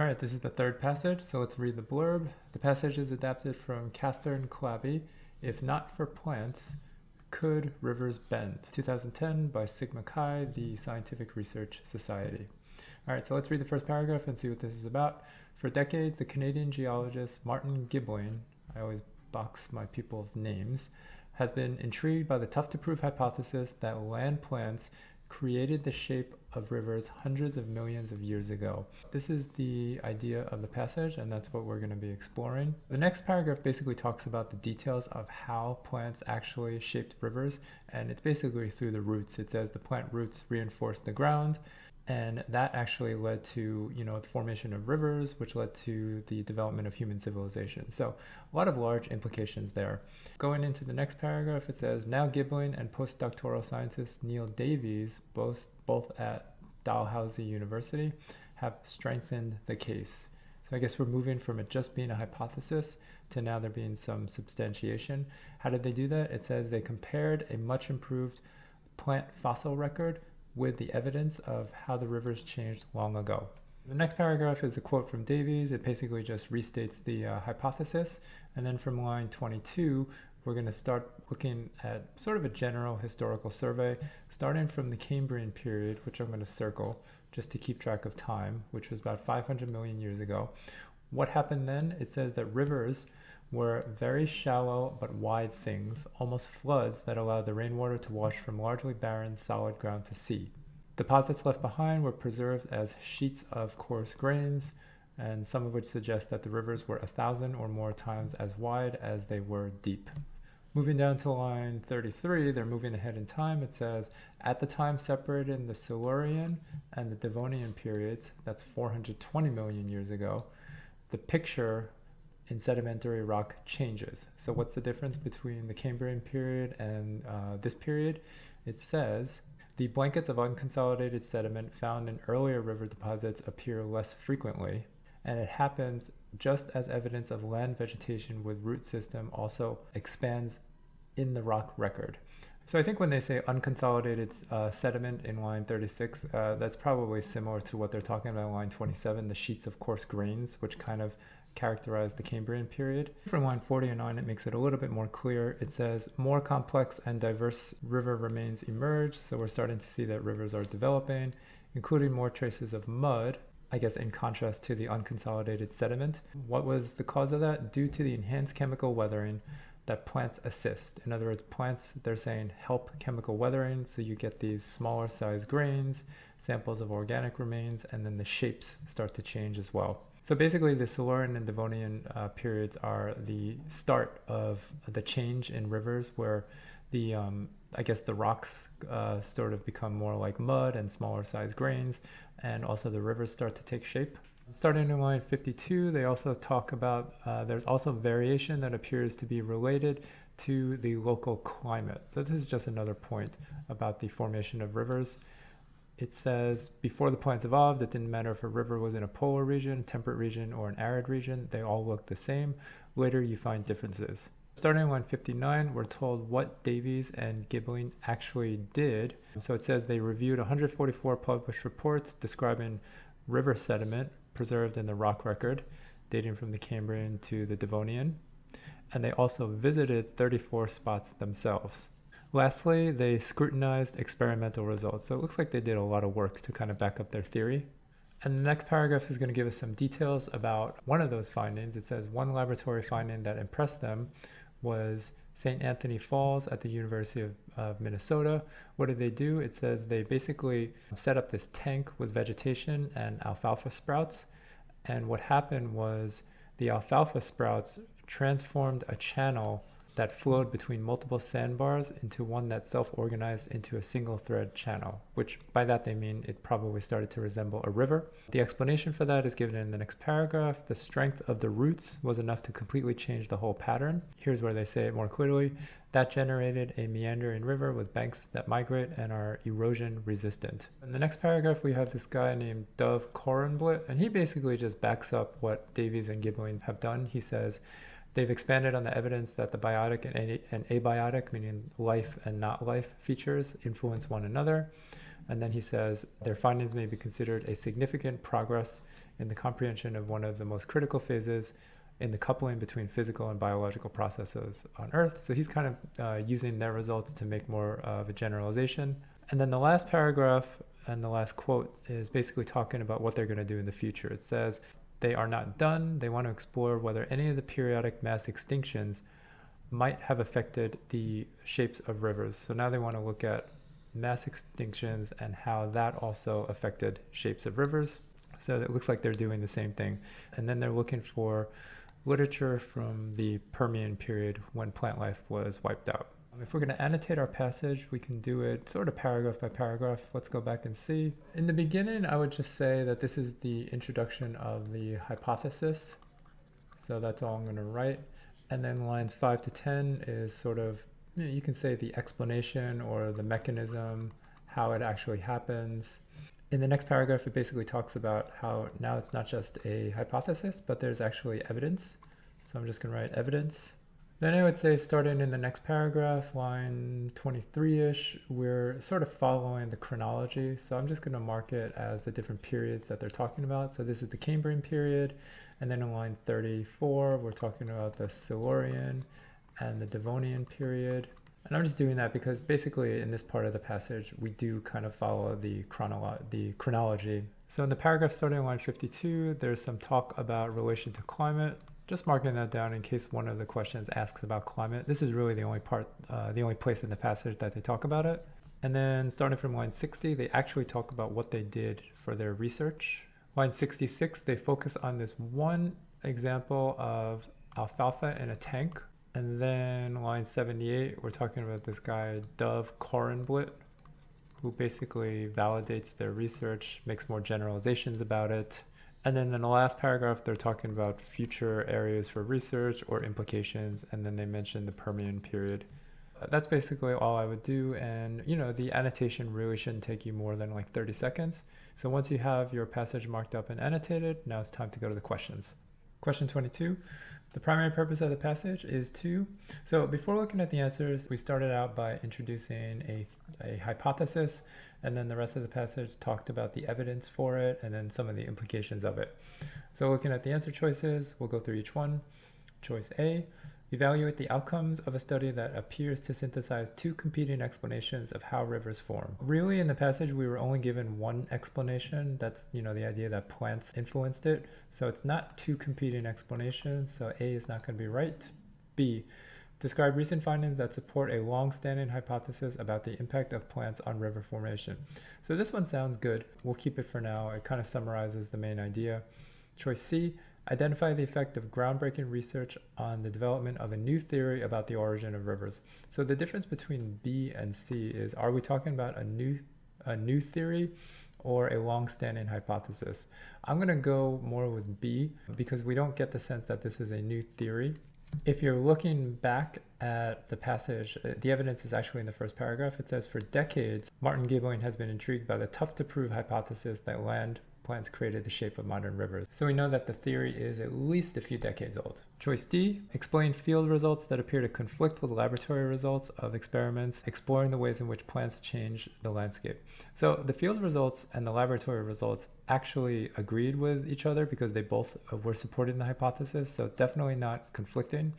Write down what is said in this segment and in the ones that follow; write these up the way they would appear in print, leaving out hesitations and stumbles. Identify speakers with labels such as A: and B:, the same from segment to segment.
A: All right, this is the third passage, so let's read the blurb. The passage is adapted from Catherine Clabby, If Not for Plants, Could Rivers Bend? 2010 by Sigma Chi, the Scientific Research Society. All right, so let's read the first paragraph and see what this is about. For decades, the Canadian geologist Martin Gibling, I always box my people's names, has been intrigued by the tough-to-prove hypothesis that land plants created the shape of rivers hundreds of millions of years ago. This is the idea of the passage, and that's what we're going to be exploring. The next paragraph basically talks about the details of how plants actually shaped rivers, and it's basically through the roots. It says the plant roots reinforced the ground, and that actually led to, the formation of rivers, which led to the development of human civilization. So a lot of large implications there. Going into the next paragraph, it says, now Gibling and postdoctoral scientist Neil Davies, both at Dalhousie University, have strengthened the case. So I guess we're moving from it just being a hypothesis to now there being some substantiation. How did they do that? It says they compared a much improved plant fossil record with the evidence of how the rivers changed long ago. The next paragraph is a quote from Davies. It basically just restates the hypothesis. And then from line 22, we're going to start looking at sort of a general historical survey, starting from the Cambrian period, which I'm going to circle just to keep track of time, which was about 500 million years ago. What happened then? It says that rivers were very shallow but wide things, almost floods that allowed the rainwater to wash from largely barren, solid ground to sea. Deposits left behind were preserved as sheets of coarse grains, and some of which suggest that the rivers were 1,000 or more times as wide as they were deep. Moving down to line 33, they're moving ahead in time. It says, at the time separated in the Silurian and the Devonian periods, that's 420 million years ago, the picture in sedimentary rock changes. So what's the difference between the Cambrian period and this period? It says, the blankets of unconsolidated sediment found in earlier river deposits appear less frequently, and it happens just as evidence of land vegetation with root system also expands in the rock record. So I think when they say unconsolidated sediment in line 36, that's probably similar to what they're talking about in line 27, the sheets of coarse grains, which kind of characterize the Cambrian period. From line 49, it makes it a little bit more clear. It says, more complex and diverse river remains emerge. So we're starting to see that rivers are developing, including more traces of mud, I guess in contrast to the unconsolidated sediment. What was the cause of that? Due to the enhanced chemical weathering that plants assist. In other words, plants, they're saying, help chemical weathering, so you get these smaller size grains, samples of organic remains, and then the shapes start to change as well. So basically the Silurian and Devonian periods are the start of the change in rivers where the, I guess the rocks sort of become more like mud and smaller size grains, and also the rivers start to take shape. Starting in line 52, they also talk about there's also variation that appears to be related to the local climate. So this is just another point about the formation of rivers. It says, before the plants evolved, it didn't matter if a river was in a polar region, temperate region, or an arid region. They all looked the same. Later, you find differences. Starting in line 59, we're told what Davies and Gibling actually did. So it says they reviewed 144 published reports describing river sediment preserved in the rock record, dating from the Cambrian to the Devonian. And they also visited 34 spots themselves. Lastly, they scrutinized experimental results. So it looks like they did a lot of work to kind of back up their theory. And the next paragraph is going to give us some details about one of those findings. It says one laboratory finding that impressed them was St. Anthony Falls at the University of Minnesota. What did they do? It says they basically set up this tank with vegetation and alfalfa sprouts. And what happened was the alfalfa sprouts transformed a channel that flowed between multiple sandbars into one that self-organized into a single thread channel, which by that they mean it probably started to resemble a river. The explanation for that is given in the next paragraph. The strength of the roots was enough to completely change the whole pattern. Here's where they say it more clearly. That generated a meandering river with banks that migrate and are erosion resistant. In the next paragraph, we have this guy named Dov Korenblit, and he basically just backs up what Davies and Gibling have done. He says, they've expanded on the evidence that the biotic and abiotic, meaning life and not life, features influence one another. And then he says, their findings may be considered a significant progress in the comprehension of one of the most critical phases in the coupling between physical and biological processes on Earth. So he's kind of using their results to make more of a generalization. And then the last paragraph and the last quote is basically talking about what they're going to do in the future. It says, they are not done. They want to explore whether any of the periodic mass extinctions might have affected the shapes of rivers. So now they want to look at mass extinctions and how that also affected shapes of rivers. So it looks like they're doing the same thing. And then they're looking for literature from the Permian period when plant life was wiped out. If we're going to annotate our passage, we can do it sort of paragraph by paragraph. Let's go back and see. In the beginning, I would just say that this is the introduction of the hypothesis. So that's all I'm going to write. And then lines 5 to 10 is sort of, you can say the explanation or the mechanism, how it actually happens. In the next paragraph, it basically talks about how now it's not just a hypothesis, but there's actually evidence. So I'm just going to write evidence. Then I would say starting in the next paragraph, line 23-ish, we're sort of following the chronology. So I'm just going to mark it as the different periods that they're talking about. So this is the Cambrian period. And then in line 34, we're talking about the Silurian and the Devonian period. And I'm just doing that because basically in this part of the passage, we do kind of follow the chronology. So in the paragraph starting on line 52, there's some talk about relation to climate. Just marking that down in case one of the questions asks about climate. This is really the only place in the passage that they talk about it. And then starting from line 60, they actually talk about what they did for their research. Line 66, they focus on this one example of alfalfa in a tank. And then line 78, we're talking about this guy, Dov Korenblit, who basically validates their research, makes more generalizations about it. And then in the last paragraph, they're talking about future areas for research or implications. And then they mention the Permian period. That's basically all I would do. And, the annotation really shouldn't take you more than like 30 seconds. So once you have your passage marked up and annotated, now it's time to go to the questions. Question 22. The primary purpose of the passage is to... So before looking at the answers, we started out by introducing a hypothesis, and then the rest of the passage talked about the evidence for it and then some of the implications of it. So looking at the answer choices, we'll go through each one. Choice A, evaluate the outcomes of a study that appears to synthesize two competing explanations of how rivers form. Really, in the passage, we were only given one explanation. That's, the idea that plants influenced it. So it's not two competing explanations. So A is not going to be right. B, describe recent findings that support a long-standing hypothesis about the impact of plants on river formation. So this one sounds good. We'll keep it for now. It kind of summarizes the main idea. Choice C, identify the effect of groundbreaking research on the development of a new theory about the origin of rivers. So the difference between B and C is, are we talking about a new theory or a long-standing hypothesis? I'm going to go more with B because we don't get the sense that this is a new theory. If you're looking back at the passage, the evidence is actually in the first paragraph. It says, for decades, Martin Gibling has been intrigued by the tough-to-prove hypothesis that land plants created the shape of modern rivers. So we know that the theory is at least a few decades old. Choice D, explain field results that appear to conflict with laboratory results of experiments, exploring the ways in which plants change the landscape. So the field results and the laboratory results actually agreed with each other because they both were supporting the hypothesis, so definitely not conflicting.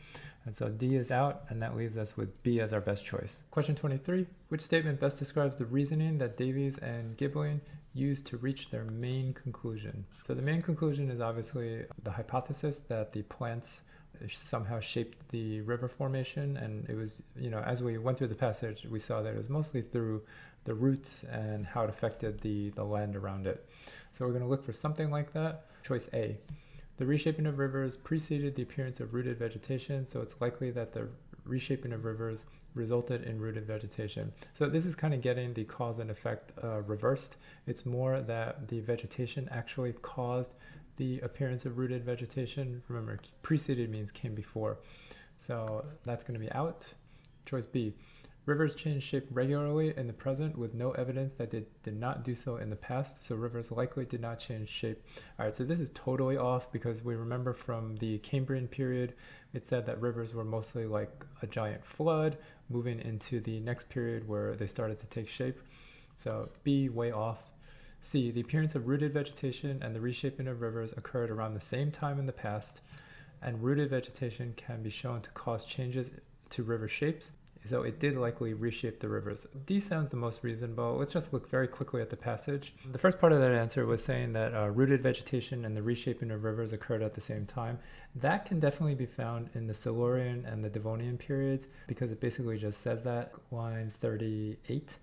A: And so D is out, and that leaves us with B as our best choice. Question 23, which statement best describes the reasoning that Davies and Gibling used to reach their main conclusion? So the main conclusion is obviously the hypothesis that the plants somehow shaped the river formation, and it was, as we went through the passage, we saw that it was mostly through the roots and how it affected the land around it. So we're going to look for something like that. Choice A, the reshaping of rivers preceded the appearance of rooted vegetation, so it's likely that the reshaping of rivers resulted in rooted vegetation. So this is kind of getting the cause and effect reversed. It's more that the vegetation actually caused the appearance of rooted vegetation. Remember, preceded means came before. So that's going to be out. Choice B, rivers change shape regularly in the present with no evidence that they did not do so in the past, so rivers likely did not change shape. All right, so this is totally off because we remember from the Cambrian period, it said that rivers were mostly like a giant flood moving into the next period where they started to take shape. So B, way off. C, the appearance of rooted vegetation and the reshaping of rivers occurred around the same time in the past, and rooted vegetation can be shown to cause changes to river shapes. So it did likely reshape the rivers. D sounds the most reasonable. Let's just look very quickly at the passage. The first part of that answer was saying that rooted vegetation and the reshaping of rivers occurred at the same time. That can definitely be found in the Silurian and the Devonian periods because it basically just says that, line 38.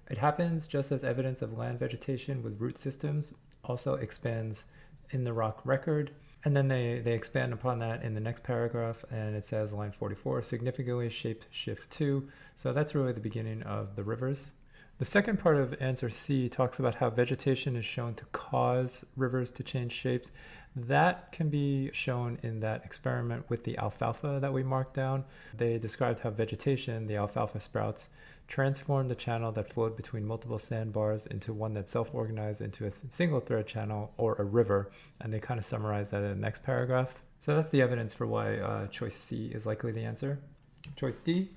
A: It happens just as evidence of land vegetation with root systems also expands in the rock record. And then they expand upon that in the next paragraph, and it says, line 44, significantly shape shift 2. So that's really the beginning of the rivers. The second part of answer C talks about how vegetation is shown to cause rivers to change shapes. That can be shown in that experiment with the alfalfa that we marked down. They described how vegetation, the alfalfa sprouts, transformed the channel that flowed between multiple sandbars into one that self-organized into a single thread channel, or a river, and they kind of summarize that in the next paragraph. So that's the evidence for why choice C is likely the answer. Choice D,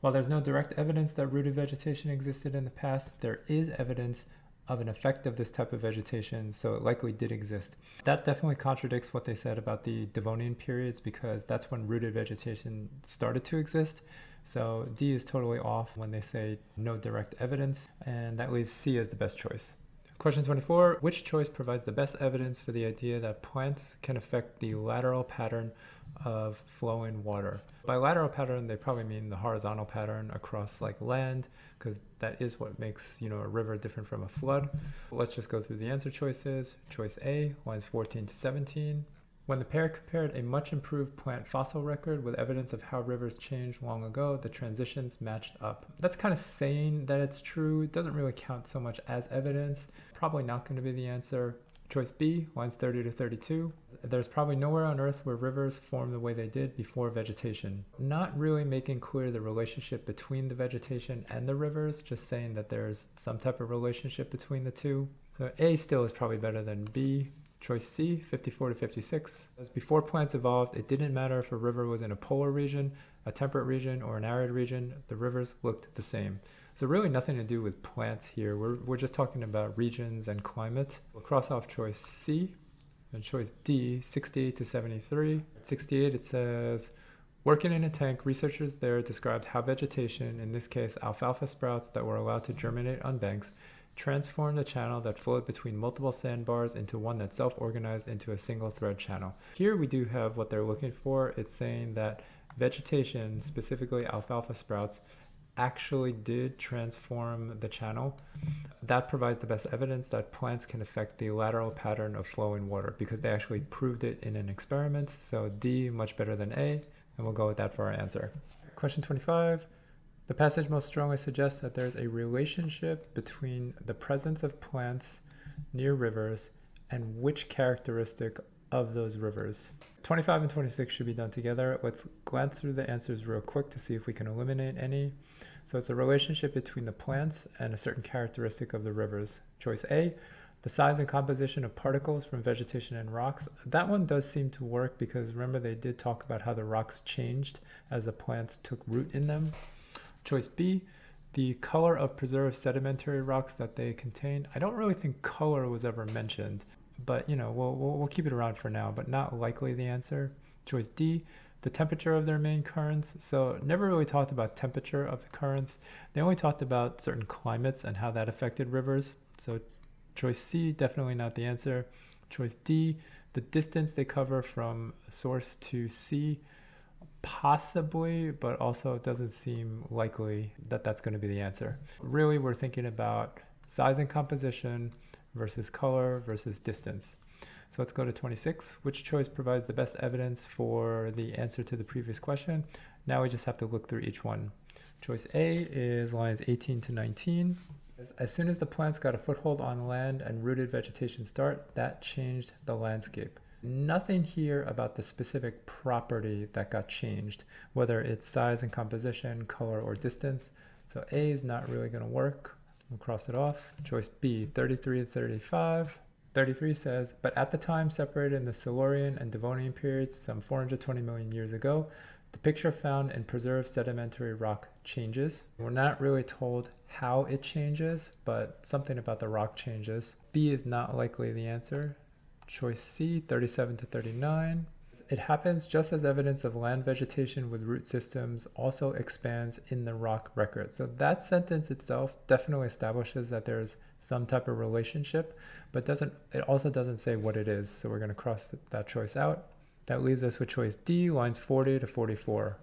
A: while there's no direct evidence that rooted vegetation existed in the past, there is evidence of an effect of this type of vegetation, so it likely did exist. That definitely contradicts what they said about the Devonian periods, because that's when rooted vegetation started to exist. So D is totally off when they say no direct evidence, and that leaves C as the best choice. Question 24, which choice provides the best evidence for the idea that plants can affect the lateral pattern of flowing water? By lateral pattern, they probably mean the horizontal pattern across like land, because that is what makes, a river different from a flood. Let's just go through the answer choices. Choice A, lines 14 to 17. When the pair compared a much improved plant fossil record with evidence of how rivers changed long ago, the transitions matched up. That's kind of saying that it's true. It doesn't really count so much as evidence. Probably not going to be the answer. Choice B, lines 30 to 32. There's probably nowhere on Earth where rivers formed the way they did before vegetation. Not really making clear the relationship between the vegetation and the rivers, just saying that there's some type of relationship between the two. So A still is probably better than B. Choice C, 54 to 56. As before plants evolved, it didn't matter if a river was in a polar region, a temperate region, or an arid region, the rivers looked the same. So really nothing to do with plants here. We're just talking about regions and climate. We'll cross off choice C and choice D, 68 to 73. 68, it says, working in a tank, researchers there described how vegetation, in this case alfalfa sprouts that were allowed to germinate on banks, transformed the channel that flowed between multiple sandbars into one that self-organized into a single thread channel. Here we do have what they're looking for. It's saying that vegetation, specifically alfalfa sprouts, actually did transform the channel. That provides the best evidence that plants can affect the lateral pattern of flowing water, because they actually proved it in an experiment. So D, much better than A, and we'll go with that for our answer. Question 25. The passage most strongly suggests that there's a relationship between the presence of plants near rivers and which characteristic of those rivers. 25 and 26 should be done together. Let's glance through the answers real quick to see if we can eliminate any. So it's a relationship between the plants and a certain characteristic of the rivers. Choice A, the size and composition of particles from vegetation and rocks. That one does seem to work, because remember they did talk about how the rocks changed as the plants took root in them. Choice B, the color of preserved sedimentary rocks that they contain. I don't really think color was ever mentioned, but we'll keep it around for now, but not likely the answer. Choice D, the temperature of their main currents. So never really talked about temperature of the currents. They only talked about certain climates and how that affected rivers. So choice C, definitely not the answer. Choice D, the distance they cover from source to sea. Possibly, but also it doesn't seem likely that that's going to be the answer. Really, we're thinking about size and composition versus color versus distance. So let's go to 26. Which choice provides the best evidence for the answer to the previous question? Now we just have to look through each one. Choice A is lines 18 to 19. As soon as the plants got a foothold on land and rooted vegetation start, that changed the landscape. Nothing here about the specific property that got changed, whether it's size and composition, color, or distance. So A is not really going to work. We'll cross it off. Choice B, 33 to 35. 33 says, but at the time separated in the Silurian and Devonian periods, some 420 million years ago, The picture found in preserved sedimentary rock changes. We're not really told how it changes, but something about the rock changes. B is not likely the answer. Choice C, 37 to 39. It happens just as evidence of land vegetation with root systems also expands in the rock record. So that sentence itself definitely establishes that there's some type of relationship, but it also doesn't say what it is. So we're going to cross that choice out. That leaves us with choice D, lines 40 to 44.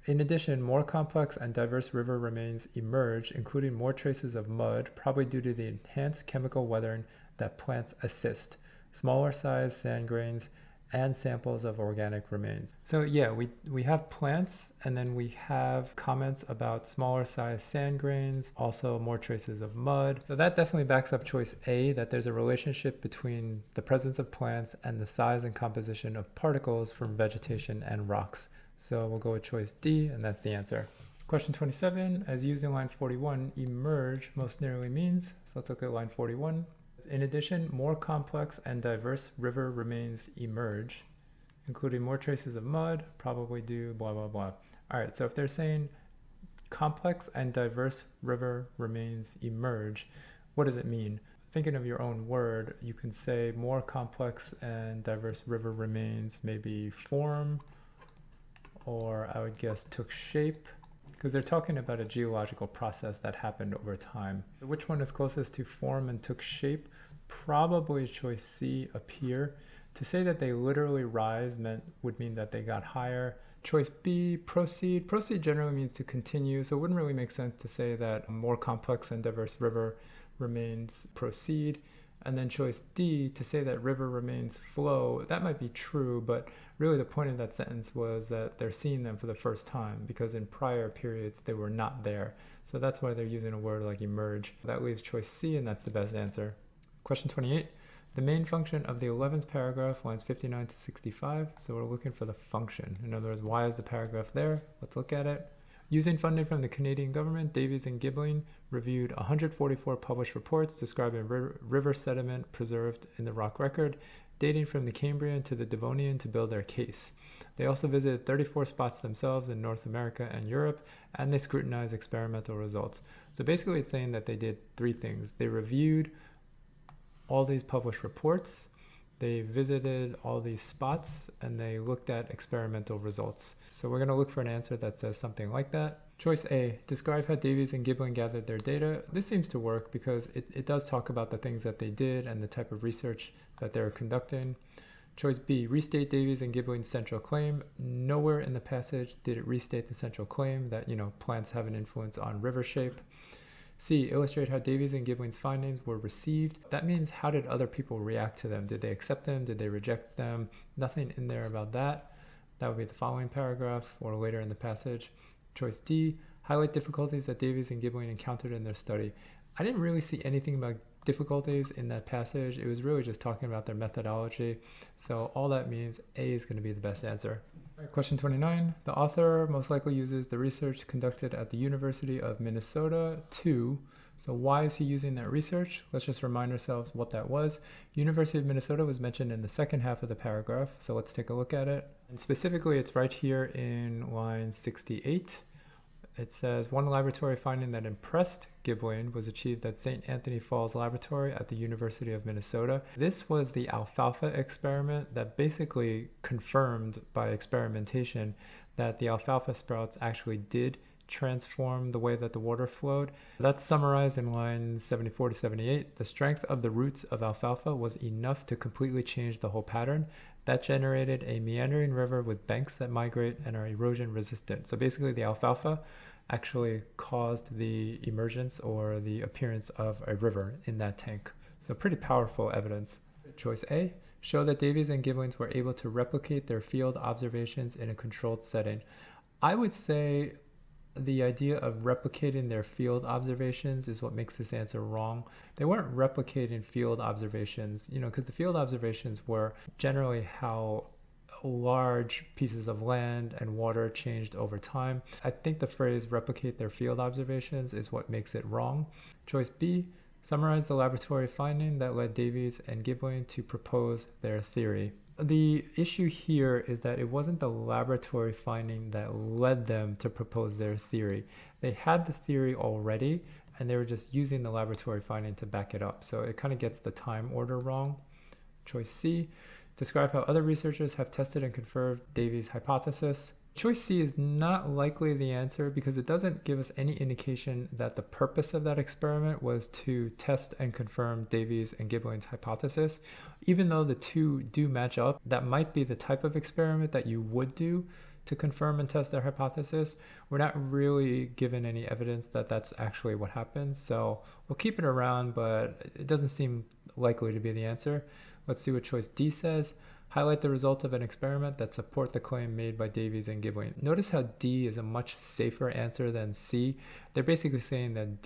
A: In addition, more complex and diverse river remains emerge, including more traces of mud, probably due to the enhanced chemical weathering that plants assist, smaller size sand grains, and samples of organic remains. So yeah, we have plants, and then we have comments about smaller size sand grains, also more traces of mud. So that definitely backs up choice A, that there's a relationship between the presence of plants and the size and composition of particles from vegetation and rocks. So we'll go with choice D, and that's the answer. Question 27, as used in line 41, emerge most nearly means. So let's look at line 41. In addition, more complex and diverse river remains emerge, including more traces of mud, probably due blah, blah, blah. All right, so if they're saying complex and diverse river remains emerge, what does it mean? Thinking of your own word, you can say more complex and diverse river remains maybe form, or I would guess took shape, because they're talking about a geological process that happened over time. Which one is closest to form and took shape? Probably choice C up here. To say that they literally rise would mean that they got higher. Choice B, proceed. Proceed generally means to continue, so it wouldn't really make sense to say that a more complex and diverse river remains proceed. And then choice D, to say that river remains flow, that might be true, but really the point of that sentence was that they're seeing them for the first time, because in prior periods they were not there. So that's why they're using a word like emerge. That leaves choice C, and that's the best answer. Question 28, the main function of the 11th paragraph, lines 59 to 65. So we're looking for the function. In other words, why is the paragraph there? Let's look at it. Using funding from the Canadian government, Davies and Gibling reviewed 144 published reports describing river sediment preserved in the rock record, dating from the Cambrian to the Devonian to build their case. They also visited 34 spots themselves in North America and Europe, and they scrutinized experimental results. So basically it's saying that they did three things. They reviewed all these published reports, they visited all these spots, and they looked at experimental results. So we're going to look for an answer that says something like that. Choice A, describe how Davies and Gibling gathered their data. This seems to work because it does talk about the things that they did and the type of research that they're conducting. Choice B, restate Davies and Gibling's central claim. Nowhere in the passage did it restate the central claim that, plants have an influence on river shape. C, illustrate how Davies and Gibling's findings were received. That means, how did other people react to them? Did they accept them? Did they reject them? Nothing in there about that. That would be the following paragraph or later in the passage. Choice D, highlight difficulties that Davies and Gibling encountered in their study. I didn't really see anything about difficulties in that passage. It was really just talking about their methodology. So all that means A is going to be the best answer. Question 29. The author most likely uses the research conducted at the University of Minnesota too. So why is he using that research? Let's just remind ourselves what that was. University of Minnesota was mentioned in the second half of the paragraph. So let's take a look at it. And specifically, it's right here in line 68. It says, one laboratory finding that impressed Gibling was achieved at St. Anthony Falls Laboratory at the University of Minnesota. This was the alfalfa experiment that basically confirmed by experimentation that the alfalfa sprouts actually did transform the way that the water flowed. That's summarized in lines 74 to 78. The strength of the roots of alfalfa was enough to completely change the whole pattern. That generated a meandering river with banks that migrate and are erosion resistant. So basically the alfalfa actually caused the emergence or the appearance of a river in that tank. So pretty powerful evidence. Choice A, show that Davies and Gibling were able to replicate their field observations in a controlled setting. I would say the idea of replicating their field observations is what makes this answer wrong. They weren't replicating field observations, because the field observations were generally how large pieces of land and water changed over time. I think the phrase replicate their field observations is what makes it wrong. Choice B, summarize the laboratory finding that led Davies and Gibling to propose their theory. The issue here is that it wasn't the laboratory finding that led them to propose their theory. They had the theory already, and they were just using the laboratory finding to back it up. So it kind of gets the time order wrong. Choice C, describe how other researchers have tested and confirmed Davy's hypothesis. Choice C is not likely the answer because it doesn't give us any indication that the purpose of that experiment was to test and confirm Davy's and Gibbeline's hypothesis. Even though the two do match up, that might be the type of experiment that you would do to confirm and test their hypothesis. We're not really given any evidence that that's actually what happens, so we'll keep it around, but it doesn't seem likely to be the answer. Let's see what choice D says. Highlight the results of an experiment that support the claim made by Davies and Gibbeling. Notice how D is a much safer answer than C. They're basically saying that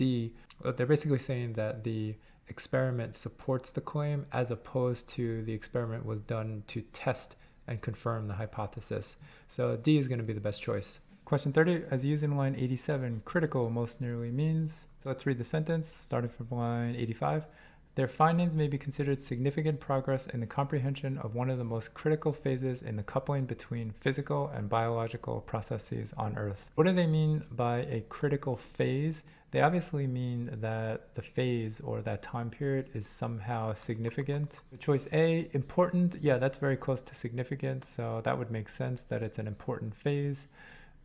A: the experiment supports the claim as opposed to the experiment was done to test and confirm the hypothesis. So D is going to be the best choice. Question 30, as used in line 87, critical most nearly means. So let's read the sentence starting from line 85. Their findings may be considered significant progress in the comprehension of one of the most critical phases in the coupling between physical and biological processes on Earth. What do they mean by a critical phase? They obviously mean that the phase or that time period is somehow significant. Choice A, important. Yeah, that's very close to significant, so that would make sense that it's an important phase.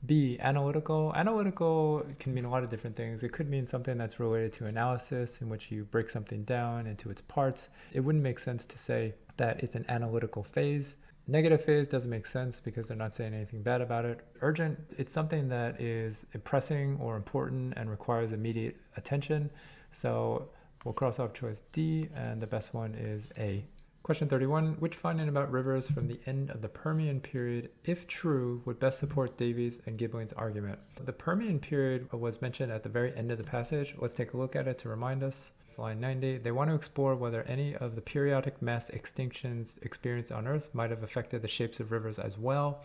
A: B, analytical. Analytical can mean a lot of different things. It could mean something that's related to analysis, in which you break something down into its parts. It wouldn't make sense to say that it's an analytical phase. Negative phase doesn't make sense because they're not saying anything bad about it. Urgent, it's something that is pressing or important and requires immediate attention. So we'll cross off choice D, and the best one is A. Question 31, which finding about rivers from the end of the Permian period, if true, would best support Davies and Gibbeling's argument? The Permian period was mentioned at the very end of the passage. Let's take a look at it to remind us. It's line 90. They want to explore whether any of the periodic mass extinctions experienced on Earth might have affected the shapes of rivers as well.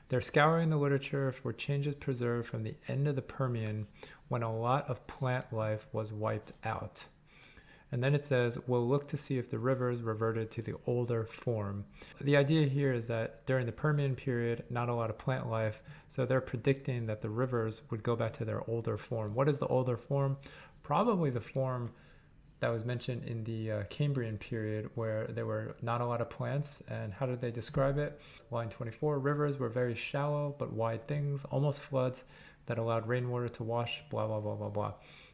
A: They're scouring the literature for changes preserved from the end of the Permian when a lot of plant life was wiped out. And then it says, we'll look to see if the rivers reverted to the older form. The idea here is that during the Permian period, not a lot of plant life, so they're predicting that the rivers would go back to their older form. What is the older form? Probably the form that was mentioned in the Cambrian period, where there were not a lot of plants. And how did they describe it? Line 24, rivers were very shallow but wide things, almost floods that allowed rainwater to wash, blah, blah, blah, blah, blah.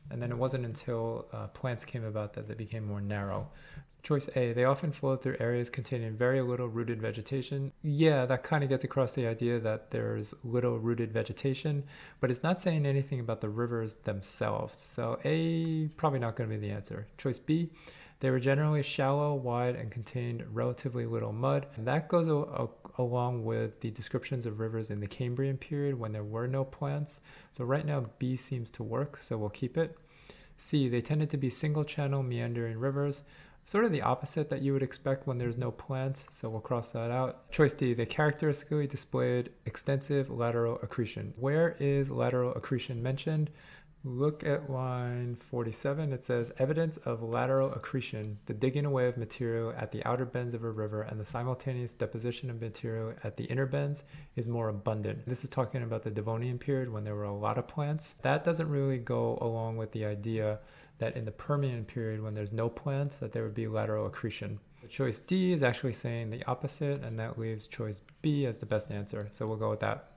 A: And then it wasn't until plants came about that they became more narrow. Choice A, they often flowed through areas containing very little rooted vegetation. Yeah, that kind of gets across the idea that there's little rooted vegetation, but it's not saying anything about the rivers themselves. So A, probably not going to be the answer. Choice B, they were generally shallow, wide, and contained relatively little mud. And that goes along with the descriptions of rivers in the Cambrian period when there were no plants. So right now B seems to work, so we'll keep it. C, they tended to be single channel meandering rivers, sort of the opposite that you would expect when there's no plants, so we'll cross that out. Choice D, they characteristically displayed extensive lateral accretion. Where is lateral accretion mentioned? Look at line 47. It says evidence of lateral accretion, the digging away of material at the outer bends of a river and the simultaneous deposition of material at the inner bends is more abundant. This is talking about the Devonian period when there were a lot of plants. That doesn't really go along with the idea that in the Permian period when there's no plants that there would be lateral accretion. Choice D is actually saying the opposite, and that leaves choice B as the best answer. So we'll go with that.